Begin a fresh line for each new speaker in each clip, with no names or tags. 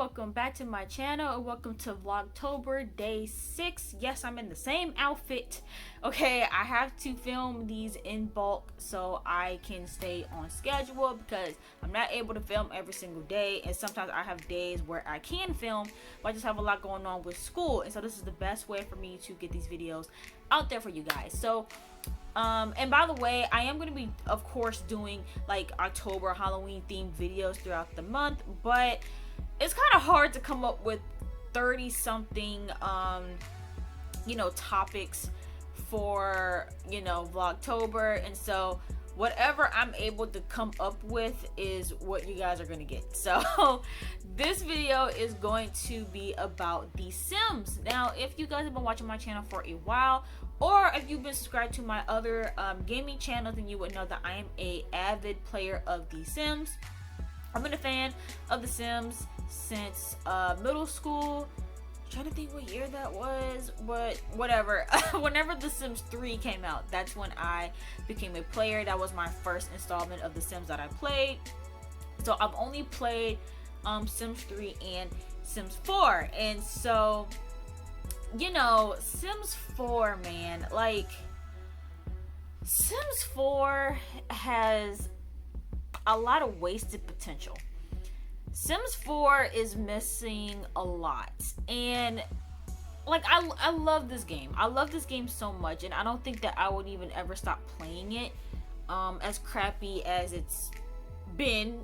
welcome back to my channel and welcome to Vlogtober day 6. Yes, I'm in the same outfit. Okay, I have to film these in bulk so I can stay on schedule because I'm not able to film every single day, and sometimes I have days where I can film but I just have a lot going on with school, and so this is the best way for me to get these videos out there for you guys. So and by the way, I am going to be, of course, doing like October Halloween themed videos throughout the month, but it's kind of hard to come up with 30 something topics for Vlogtober, and so whatever I'm able to come up with is what you guys are going to get. So this video is going to be about The Sims. Now, if you guys have been watching my channel for a while, or if you've been subscribed to my other gaming channels, then you would know that I am a avid player of The Sims. I've been a fan of The Sims since middle school. I'm trying to think what year that was, but whatever. Whenever The Sims 3 came out, that's when I became a player. That was my first installment of The Sims that I played. So I've only played Sims 3 and Sims 4, and so Sims 4, man, like Sims 4 has a lot of wasted potential. Sims 4 is missing a lot, and like I love this game. I love this game so much, and I don't think that I would even ever stop playing it, as crappy as it's been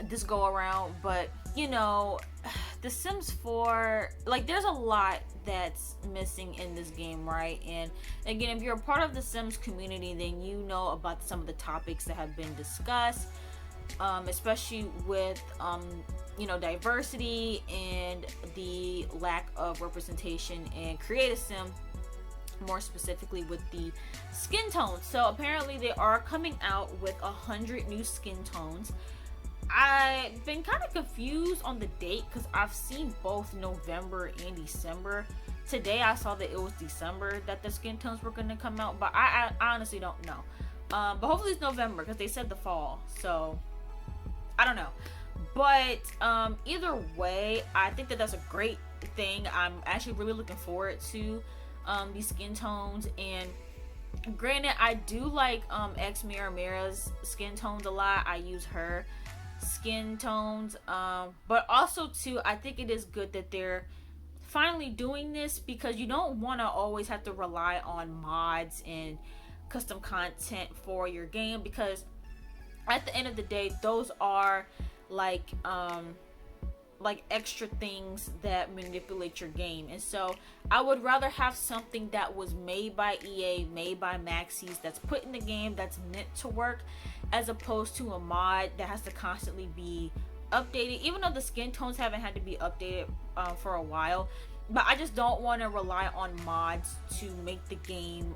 this go around. But The Sims 4, like, there's a lot that's missing in this game, right? And again, if you're a part of the Sims community, then you know about some of the topics that have been discussed, especially with diversity and the lack of representation in Create a Sim, more specifically with the skin tones. So apparently they are coming out with 100 new skin tones. I've been kind of confused on the date because I've seen both November and December. Today I saw that it was December that the skin tones were going to come out, but I honestly don't know. But hopefully it's November because they said the fall, so I don't know. But either way, I think that that's a great thing. I'm actually really looking forward to these skin tones. And granted, I do like X Mira's skin tones a lot. I use her skin tones, but also too, I think it is good that they're finally doing this, because you don't want to always have to rely on mods and custom content for your game, because at the end of the day, those are like extra things that manipulate your game. And so I would rather have something that was made by EA, made by Maxis, that's put in the game, that's meant to work, as opposed to a mod that has to constantly be updated, even though the skin tones haven't had to be updated for a while. But I just don't want to rely on mods to make the game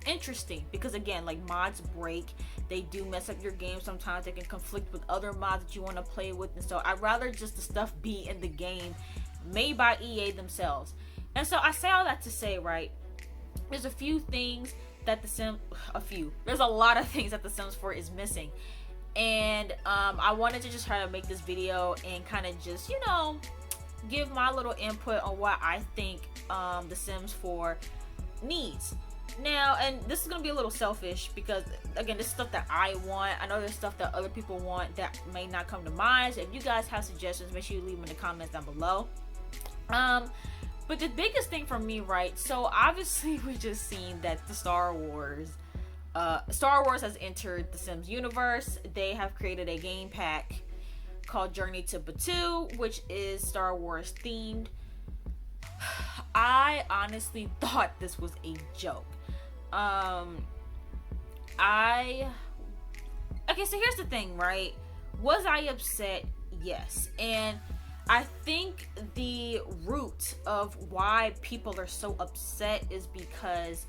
interesting, because again, like, mods break, they do mess up your game sometimes. They can conflict with other mods that you want to play with, and so I'd rather just the stuff be in the game made by EA themselves. And so I say all that to say, right, there's a few things that there's a lot of things that The Sims 4 is missing, and I wanted to just try to make this video and kind of just give my little input on what I think The Sims 4 needs. Now, and this is going to be a little selfish because, again, this is stuff that I want. I know there's stuff that other people want that may not come to mind. So if you guys have suggestions, make sure you leave them in the comments down below. But the biggest thing for me, right, so obviously we just seen that the Star Wars has entered the Sims universe. They have created a game pack called Journey to Batuu, which is Star Wars themed. I honestly thought this was a joke. Okay, so here's the thing, right? Was I upset? Yes. And I think the root of why people are so upset is because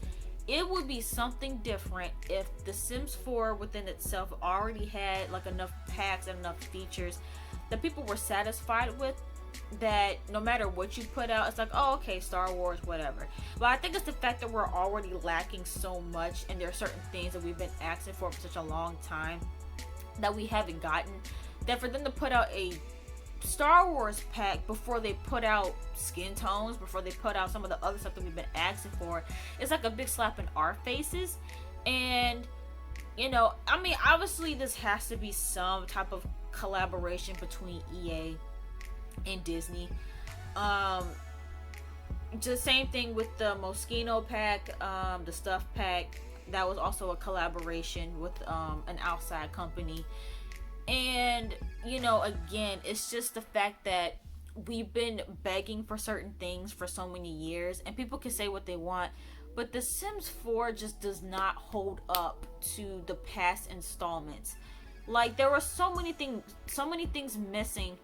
it would be something different if The Sims 4 within itself already had like enough packs and enough features that people were satisfied with, that no matter what you put out, it's like, oh, okay, Star Wars, whatever. But I think it's the fact that we're already lacking so much, and there are certain things that we've been asking for such a long time that we haven't gotten, that for them to put out a Star Wars pack before they put out skin tones, before they put out some of the other stuff that we've been asking for. It's like a big slap in our faces. And you know, I mean, obviously this has to be some type of collaboration between EA and Disney. Just same thing with the Moschino pack, the stuff pack. That was also a collaboration with an outside company. And you know, again, it's just the fact that we've been begging for certain things for so many years, and people can say what they want, but The Sims 4 just does not hold up to the past installments. Like, there were so many things missing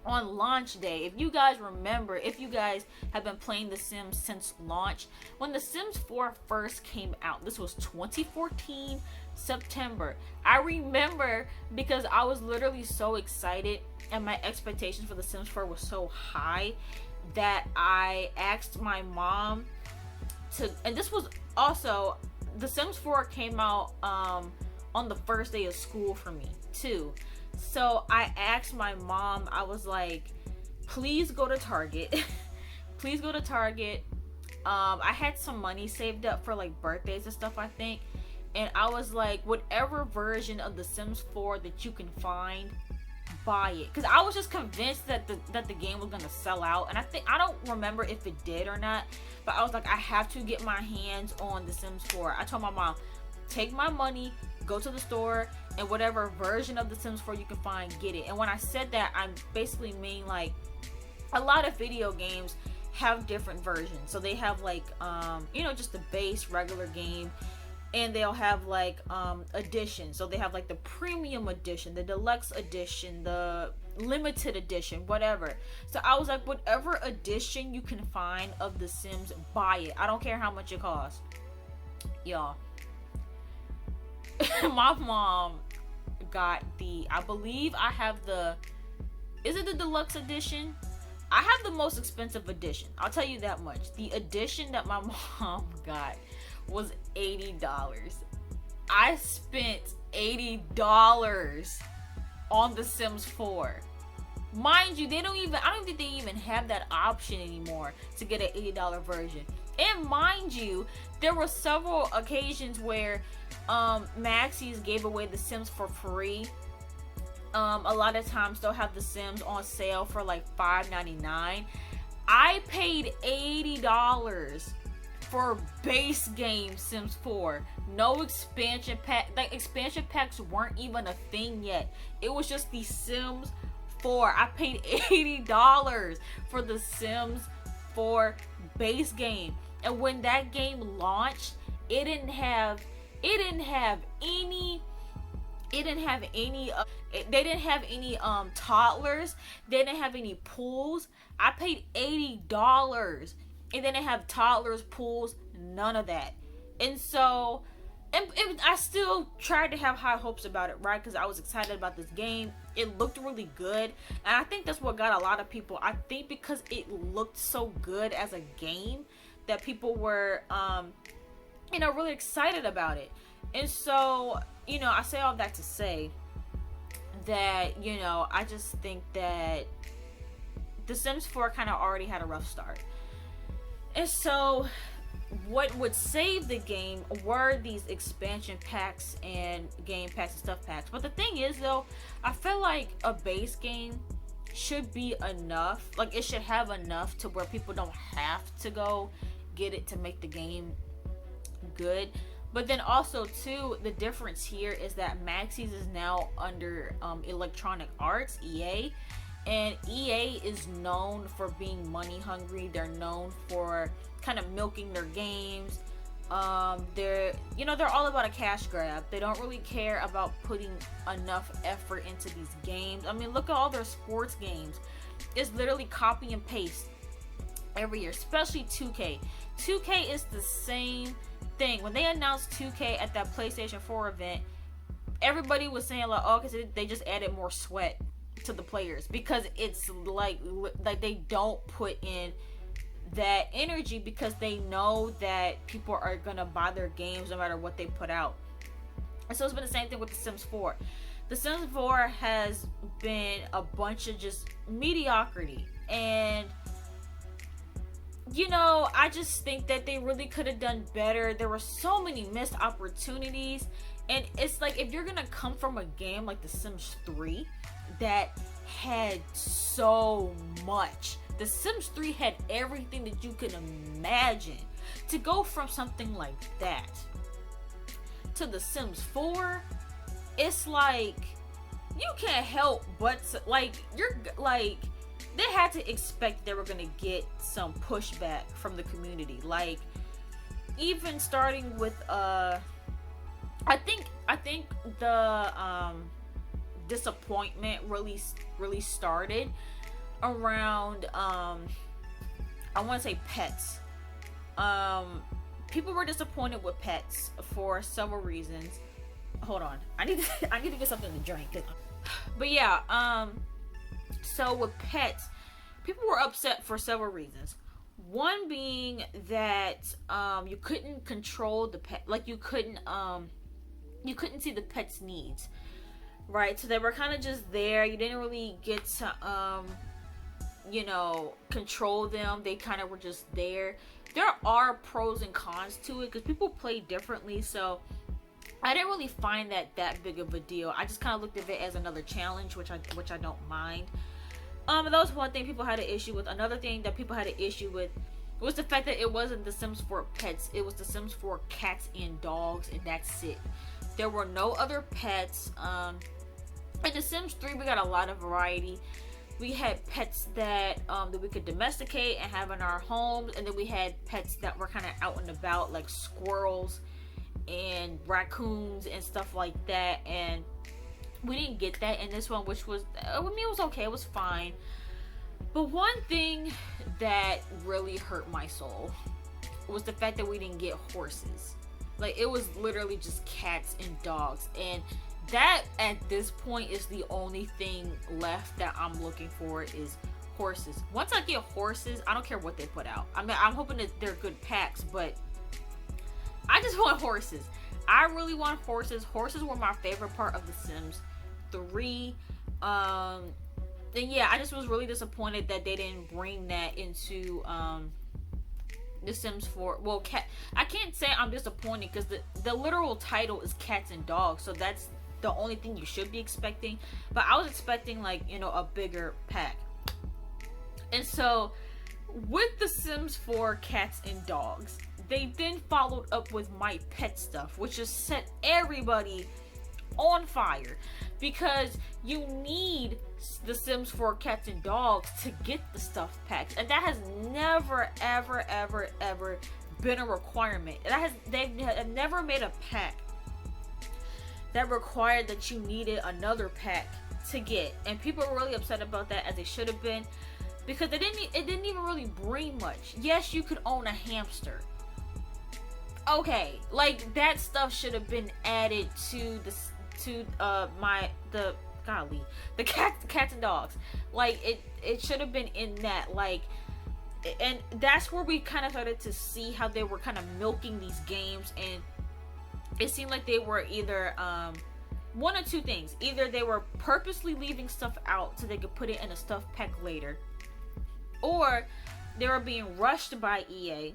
on launch day. If you guys remember, if you guys have been playing The Sims since launch, when The Sims 4 first came out, this was 2014 September. I remember because I was literally so excited and my expectations for The Sims 4 was so high that I asked my mom to, and this was also, The Sims 4 came out on the first day of school for me too. So I asked my mom, I was like, please go to Target. Please go to Target. I had some money saved up for like birthdays and stuff, I think. And I was like, whatever version of The Sims 4 that you can find, buy it. Because I was just convinced that the game was going to sell out. And I don't remember if it did or not. But I was like, I have to get my hands on The Sims 4. I told my mom, take my money, go to the store, and whatever version of The Sims 4 you can find, get it. And when I said that, I basically mean like a lot of video games have different versions. So they have like, you know, just the base regular game, and they'll have like editions. So they have like the premium edition, the deluxe edition, the limited edition, whatever. So I was like, whatever edition you can find of The Sims, buy it. I don't care how much it costs. Y'all, my mom got I believe I have is it the deluxe edition? I have the most expensive edition, I'll tell you that much. The edition that my mom got was $80. I spent $80 on The Sims 4. Mind you, I don't think they even have that option anymore to get an $80 version. And mind you, there were several occasions where Maxis gave away The Sims for free. A lot of times they'll have The Sims on sale for like $5.99. I paid $80 for base game Sims 4. No expansion pack. Like, expansion packs weren't even a thing yet. It was just The Sims 4. I paid $80 for The Sims 4 base game. And when that game launched, they didn't have any toddlers. They didn't have any pools. I paid $80 and they didn't have toddlers, pools, none of that. And so, I still tried to have high hopes about it, right? Because I was excited about this game. It looked really good, and I think that's what got a lot of people. I think because it looked so good as a game that people were you know, really excited about it. And so, you know, I say all that to say that, you know, I just think that The Sims 4 kind of already had a rough start. And so what would save the game were these expansion packs and game packs and stuff packs. But the thing is, though, I feel like a base game should be enough. Like, it should have enough to where people don't have to go get it to make the game good. But then also too, the difference here is that Maxis is now under Electronic Arts, EA, and EA is known for being money hungry. They're known for kind of milking their games. They're all about a cash grab. They don't really care about putting enough effort into these games. I mean, look at all their sports games. It's literally copy and paste every year, especially 2K. 2K is the same thing. When they announced 2K at that PlayStation 4 event, everybody was saying like, oh, because they just added more sweat to the players, because it's like they don't put in that energy because they know that people are gonna buy their games no matter what they put out. And so it's been the same thing with The Sims 4. The Sims 4 has been a bunch of just mediocrity. And you know, I just think that they really could have done better. There were so many missed opportunities. And it's like, if you're gonna come from a game like The Sims 3 that had so much, The Sims 3 had everything that you could imagine. To go from something like that to The Sims 4, it's like, you can't help but like, you're like, they had to expect they were gonna get some pushback from the community. Like, even starting with I think the disappointment really started around I want to say pets. People were disappointed with pets for several reasons. Hold on, I need to get something to drink. But yeah, so with pets, people were upset for several reasons. One being that you couldn't control the pet, like you couldn't see the pet's needs, right? So they were kind of just there. You didn't really get to you know, control them. They kind of were just there. There are pros and cons to it because people play differently, so I didn't really find that big of a deal. I just kind of looked at it as another challenge, which I don't mind. That was one thing people had an issue with. Another thing that people had an issue with was the fact that it wasn't The Sims 4 pets. It was The Sims 4 cats and dogs, and that's it. There were no other pets. In The Sims 3, we got a lot of variety. We had pets that we could domesticate and have in our homes, and then we had pets that were kind of out and about, like squirrels and raccoons and stuff like that. And we didn't get that in this one, which was, I mean, it was okay, it was fine. But one thing that really hurt my soul was the fact that we didn't get horses. Like, it was literally just cats and dogs, and that at this point is the only thing left that I'm looking for is horses. Once I get horses, I don't care what they put out. I mean, I'm hoping that they're good packs, but I just want horses. I really want horses. Horses were my favorite part of The Sims 3. And yeah, I just was really disappointed that they didn't bring that into The Sims 4. Well, I can't say I'm disappointed because the literal title is Cats and Dogs, so that's the only thing you should be expecting. But I was expecting, like, you know, a bigger pack. And so with The Sims 4 Cats and Dogs, they then followed up with My Pet stuff, which just set everybody on fire, because you need The Sims 4 Cats and Dogs to get the stuff packs, and that has never ever been a requirement. They've never made a pack that required that you needed another pack to get, and people were really upset about that, as they should have been, because it didn't even really bring much. Yes, you could own a hamster. Okay, like, that stuff should have been added to the cats and dogs. Like, it should have been in that, like, and that's where we kind of started to see how they were kind of milking these games, and it seemed like they were either one of two things. Either they were purposely leaving stuff out so they could put it in a stuff pack later, or they were being rushed by EA,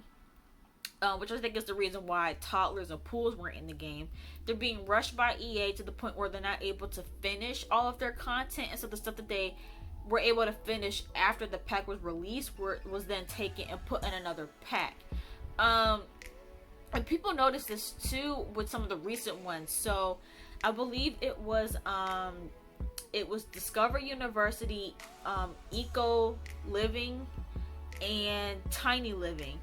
which I think is the reason why toddlers and pools weren't in the game. They're being rushed by EA to the point where they're not able to finish all of their content, and so the stuff that they were able to finish after the pack was released was then taken and put in another pack. And people noticed this too with some of the recent ones. So I believe it was Discover University, Eco Living, and Tiny Living.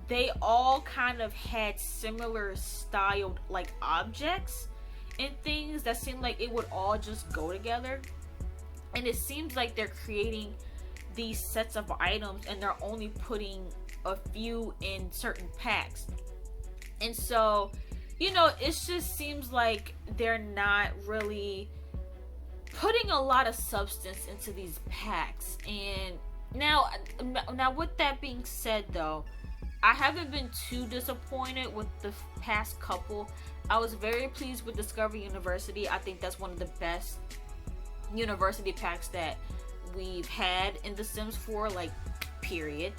They all kind of had similar styled, like, objects and things that seemed like it would all just go together. And it seems like they're creating these sets of items and they're only putting a few in certain packs. And so, you know, it just seems like they're not really putting a lot of substance into these packs. And now with that being said, though, I haven't been too disappointed with the past couple. I was very pleased with Discovery University. I think that's one of the best university packs that we've had in The Sims 4, like, period.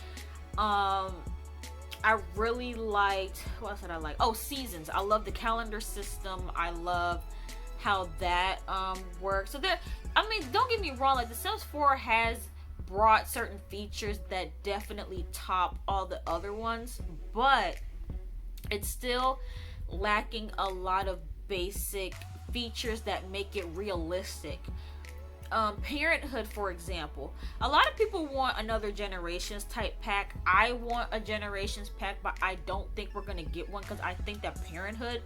I really liked, what else did I like? Oh, seasons. I love the calendar system. I love how that works. So there, I mean, don't get me wrong, like, The Sims 4 has brought certain features that definitely top all the other ones, but it's still lacking a lot of basic features that make it realistic. Parenthood, for example, a lot of people want another Generations type pack. I want a Generations pack, but I don't think we're gonna get one, because I think that Parenthood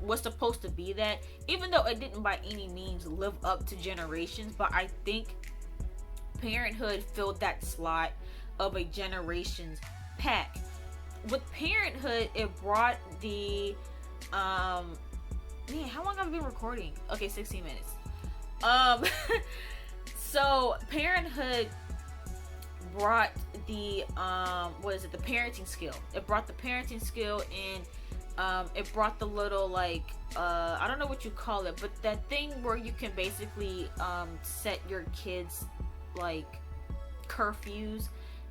was supposed to be that, even though it didn't by any means live up to Generations. But I think Parenthood filled that slot of a Generations pack. With Parenthood, it brought the man, how long have I been recording? Okay, 16 minutes. So Parenthood brought the what is it, the parenting skill. It brought the parenting skill, and it brought the little, like, I don't know what you call it, but that thing where you can basically set your kids, like, curfews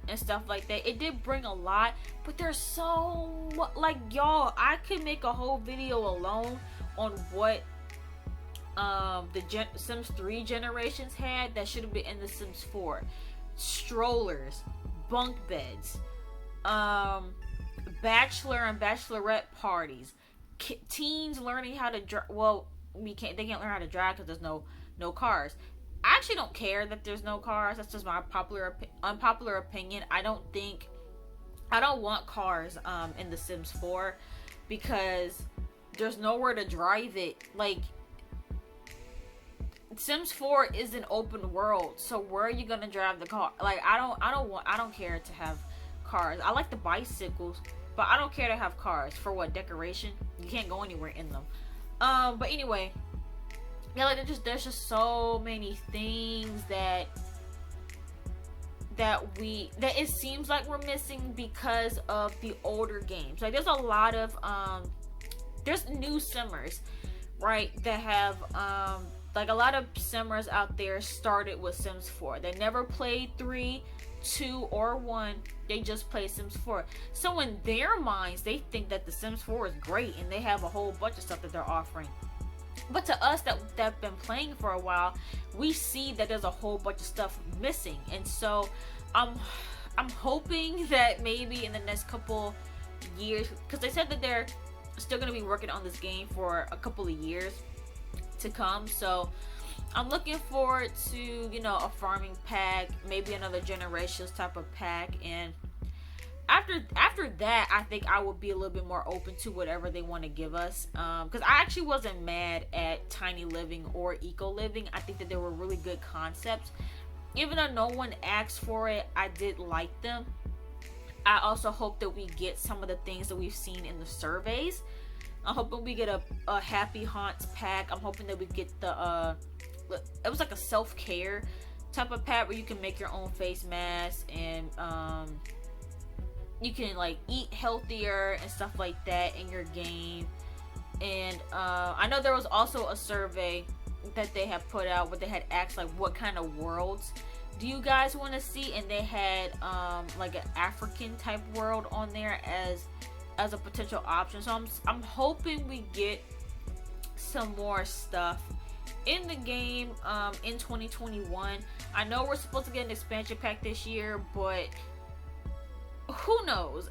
and stuff like that. It did bring a lot, but there's so much, like, y'all, I could make a whole video alone on what the Sims 3 Generations had that should have been in the Sims 4. Strollers, bunk beds, bachelor and bachelorette parties, teens learning how to drive. Well, they can't learn how to drive because there's no cars. I actually don't care that there's no cars. That's just my unpopular opinion. I don't want cars in the Sims 4, because there's nowhere to drive it. Like, Sims 4 is an open world, so where are you gonna drive the car? Like, I don't care to have cars. I like the bicycles, but I don't care to have cars. For what? Decoration? You can't go anywhere in them. But anyway, yeah, like, there's just so many things that it seems like we're missing because of the older games. Like, there's a lot of there's new simmers, right, that have like, a lot of simmers out there started with Sims 4. They never played 3, 2, or 1. They just play Sims 4. So in their minds, they think that the Sims 4 is great, and they have a whole bunch of stuff that they're offering. But to us that've been playing for a while, we see that there's a whole bunch of stuff missing. And so I'm hoping that maybe in the next couple years, because they said that they're still going to be working on this game for a couple of years to come. So I'm looking forward to, you know, a farming pack, maybe another Generations type of pack, and after that, I think I would be a little bit more open to whatever they want to give us. Because I actually wasn't mad at Tiny Living or Eco Living. I think that they were really good concepts. Even though no one asked for it, I did like them. I also hope that we get some of the things that we've seen in the surveys. I'm hoping we get a Happy Haunts pack. I'm hoping that we get the it was like a self-care type of pack where you can make your own face mask, and you can, like, eat healthier and stuff like that in your game. And I know there was also a survey that they have put out where they had asked, like, what kind of worlds do you guys want to see, and they had like an African type world on there as a potential option. So I'm hoping we get some more stuff in the game in 2021. I know we're supposed to get an expansion pack this year, but who knows?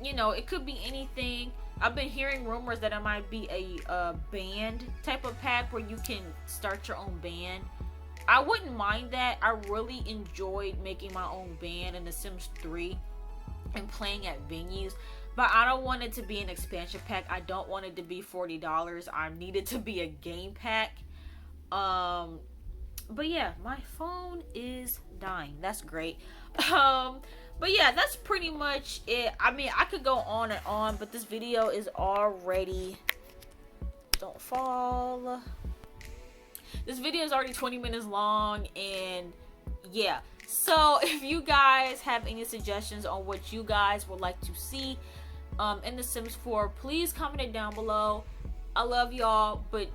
You know, it could be anything. I've been hearing rumors that it might be a band type of pack where you can start your own band. I wouldn't mind that. I really enjoyed making my own band in The Sims 3 and playing at venues, but I don't want it to be an expansion pack. I don't want it to be $40. I need it to be a game pack. But yeah, my phone is dying. That's great. But yeah, that's pretty much it. I mean, I could go on and on, but this video is already, don't fall. This video is already 20 minutes long, and yeah. So if you guys have any suggestions on what you guys would like to see in The Sims 4, please comment it down below. I love y'all, but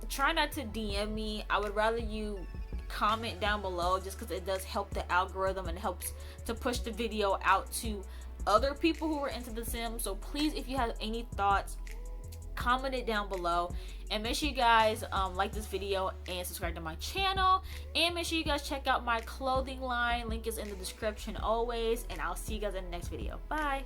try not to DM me. I would rather you comment down below, just because it does help the algorithm and helps to push the video out to other people who are into The Sims. So please, if you have any thoughts, comment it down below, and make sure you guys like this video and subscribe to my channel, and make sure you guys check out my clothing line. Link is in the description always, and I'll see you guys in the next video. Bye.